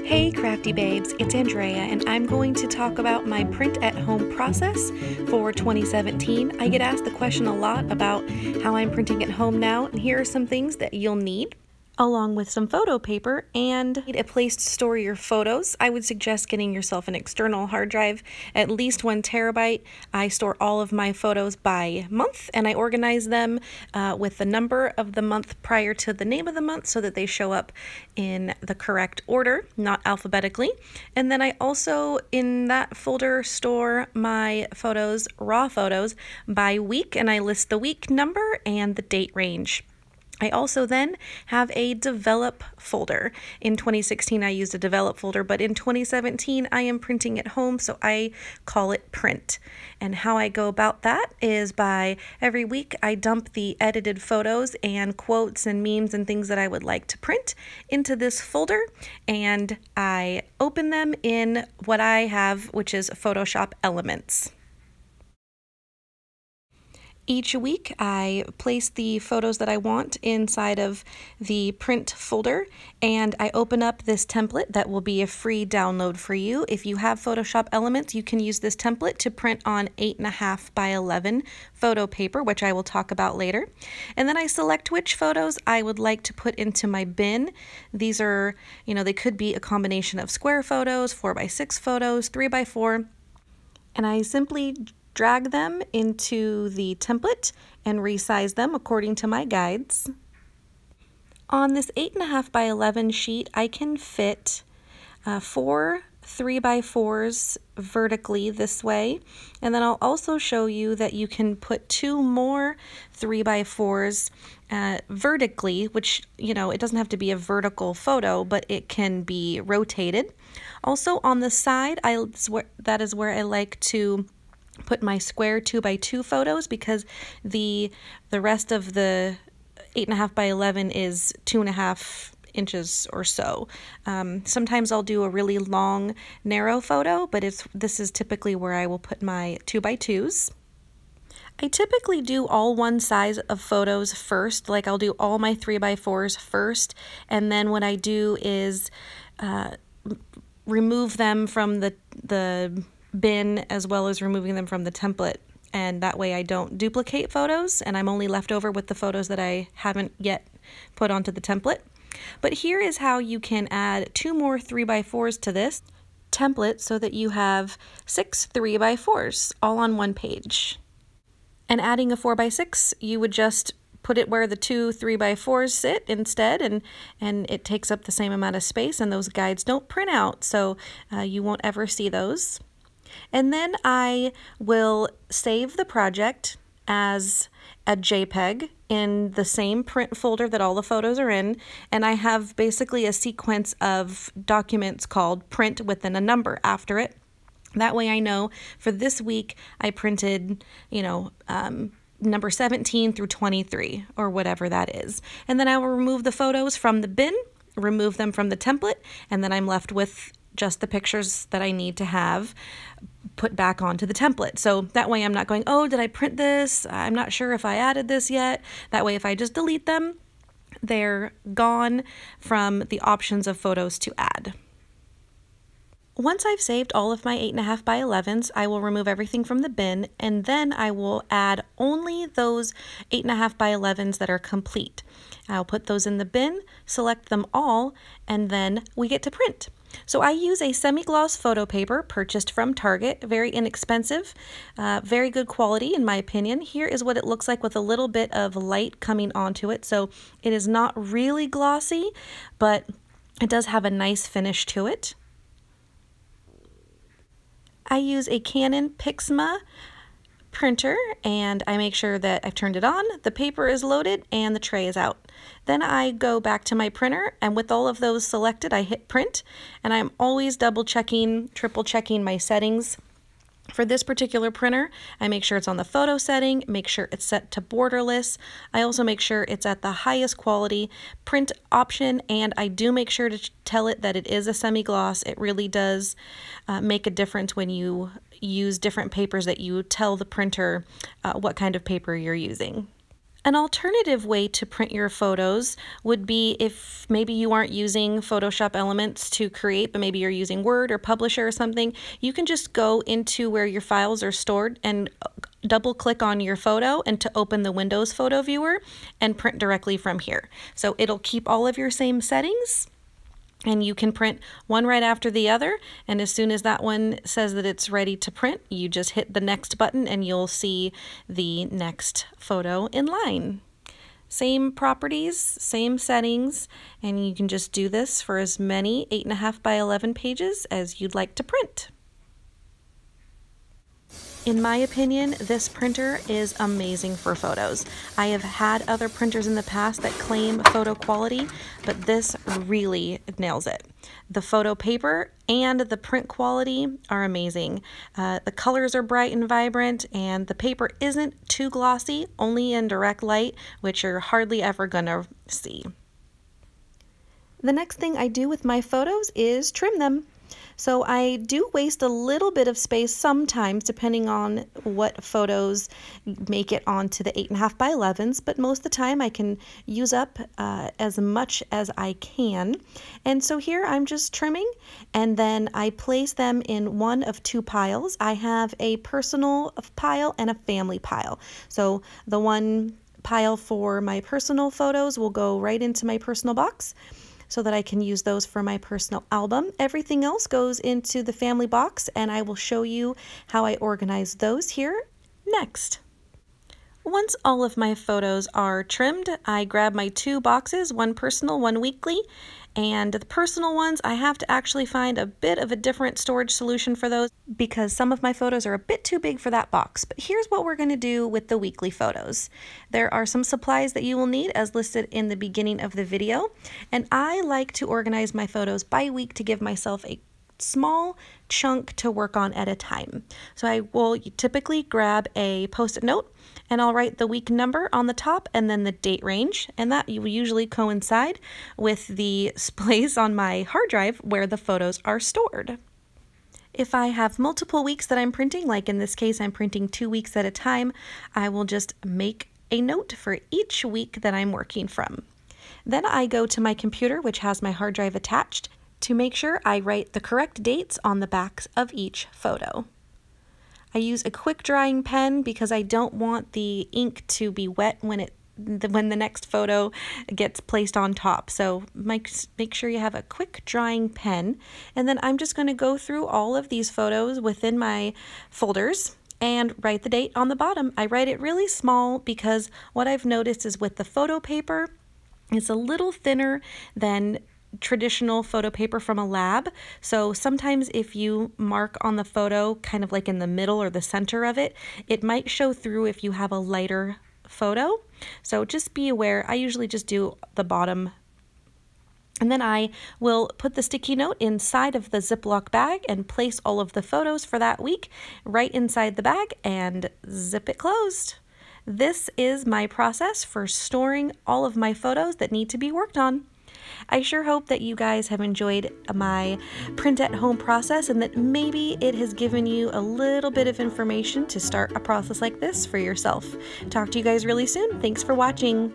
Hey crafty babes, it's Andrea and I'm going to talk about my print at home process for 2017. I get asked the question a lot about how I'm printing at home now, and here are some things that you'll need. Along with some photo paper and a place to store your photos. I would suggest getting yourself an external hard drive, at least 1 terabyte. I store all of my photos by month and I organize them with the number of the month prior to the name of the month so that they show up in the correct order, not alphabetically. And then I also, in that folder, store my photos, raw photos, by week, and I list the week number and the date range. I also then have a develop folder. In 2016, I used a develop folder, but in 2017, I am printing at home, so I call it print. And how I go about that is by every week, I dump the edited photos and quotes and memes and things that I would like to print into this folder, and I open them in what I have, which is Photoshop Elements. Each week, I place the photos that I want inside of the print folder, and I open up this template that will be a free download for you. If you have Photoshop Elements, you can use this template to print on 8.5 by 11 photo paper, which I will talk about later. And then I select which photos I would like to put into my bin. These are, they could be a combination of square photos, 4x6 photos, 3x4, and I simply drag them into the template and resize them according to my guides. On this 8.5 by 11 sheet, I can fit 4 3x4s vertically this way, and then I'll also show you that you can put 2 more 3x4s vertically, which, it doesn't have to be a vertical photo, but it can be rotated. Also on the side, that is where I like to put my square 2x2 photos, because the rest of the 8.5 by 11 is 2.5 inches or so. Sometimes I'll do a really long, narrow photo, but this is typically where I will put my 2x2s. I typically do all one size of photos first, like I'll do all my 3x4s first, and then what I do is remove them from the bin, as well as removing them from the template, and that way I don't duplicate photos and I'm only left over with the photos that I haven't yet put onto the template. But here is how you can add 2 more 3x4s to this template so that you have 6 3x4s all on one page. And adding a 4x6, you would just put it where the 2 3x4s sit instead, and it takes up the same amount of space, and those guides don't print out, so you won't ever see those. And then I will save the project as a JPEG in the same print folder that all the photos are in, and I have basically a sequence of documents called print within a number after it. That way I know for this week I printed, number 17 through 23 or whatever that is. And then I will remove the photos from the bin, remove them from the template, and then I'm left with just the pictures that I need to have put back onto the template. So that way I'm not going, oh, did I print this? I'm not sure if I added this yet. That way if I just delete them, they're gone from the options of photos to add. Once I've saved all of my 8.5 by 11s, I will remove everything from the bin, and then I will add only those 8.5 by 11s that are complete. I'll put those in the bin, select them all, and then we get to print. So I use a semi-gloss photo paper purchased from Target, very inexpensive, very good quality in my opinion. Here is what it looks like with a little bit of light coming onto it. So it is not really glossy, but it does have a nice finish to it. I use a Canon Pixma printer, and I make sure that I've turned it on, the paper is loaded, and the tray is out. Then I go back to my printer, and with all of those selected, I hit print, and I'm always double checking, triple checking my settings. For this particular printer, I make sure it's on the photo setting, make sure it's set to borderless. I also make sure it's at the highest quality print option, and I do make sure to tell it that it is a semi-gloss. It really does make a difference when you use different papers, that you tell the printer what kind of paper you're using. An alternative way to print your photos would be if maybe you aren't using Photoshop Elements to create, but maybe you're using Word or Publisher or something, you can just go into where your files are stored and double click on your photo and to open the Windows Photo Viewer and print directly from here. So it'll keep all of your same settings, and you can print one right after the other, and as soon as that one says that it's ready to print, you just hit the next button and you'll see the next photo in line. Same properties, same settings, and you can just do this for as many 8.5 by 11 pages as you'd like to print. In my opinion, this printer is amazing for photos. I have had other printers in the past that claim photo quality, but this really nails it. The photo paper and the print quality are amazing. The colors are bright and vibrant, and the paper isn't too glossy, only in direct light, which you're hardly ever gonna see. The next thing I do with my photos is trim them. So I do waste a little bit of space sometimes depending on what photos make it onto the 8.5 by 11s, but most of the time I can use up as much as I can. And so here I'm just trimming, and then I place them in one of two piles. I have a personal pile and a family pile. So the one pile for my personal photos will go right into my personal box, so that I can use those for my personal album. Everything else goes into the family box, and I will show you how I organize those here next. Once all of my photos are trimmed, I grab my two boxes, one personal, one weekly, and the personal ones, I have to actually find a bit of a different storage solution for those because some of my photos are a bit too big for that box. But here's what we're going to do with the weekly photos. There are some supplies that you will need as listed in the beginning of the video, and I like to organize my photos by week to give myself a small chunk to work on at a time. So I will typically grab a post-it note, and I'll write the week number on the top and then the date range, and that will usually coincide with the place on my hard drive where the photos are stored. If I have multiple weeks that I'm printing, like in this case I'm printing 2 weeks at a time, I will just make a note for each week that I'm working from. Then I go to my computer, which has my hard drive attached, to make sure I write the correct dates on the backs of each photo. I use a quick drying pen because I don't want the ink to be wet when the next photo gets placed on top. So make sure you have a quick drying pen. And then I'm just going to go through all of these photos within my folders and write the date on the bottom. I write it really small because what I've noticed is with the photo paper, it's a little thinner than traditional photo paper from a lab. So sometimes if you mark on the photo kind of like in the middle or the center of it, it might show through if you have a lighter photo. So just be aware. I usually just do the bottom, and then I will put the sticky note inside of the Ziploc bag and place all of the photos for that week right inside the bag and zip it closed. This is my process for storing all of my photos that need to be worked on. I sure hope that you guys have enjoyed my print at home process and that maybe it has given you a little bit of information to start a process like this for yourself. Talk to you guys really soon. Thanks for watching.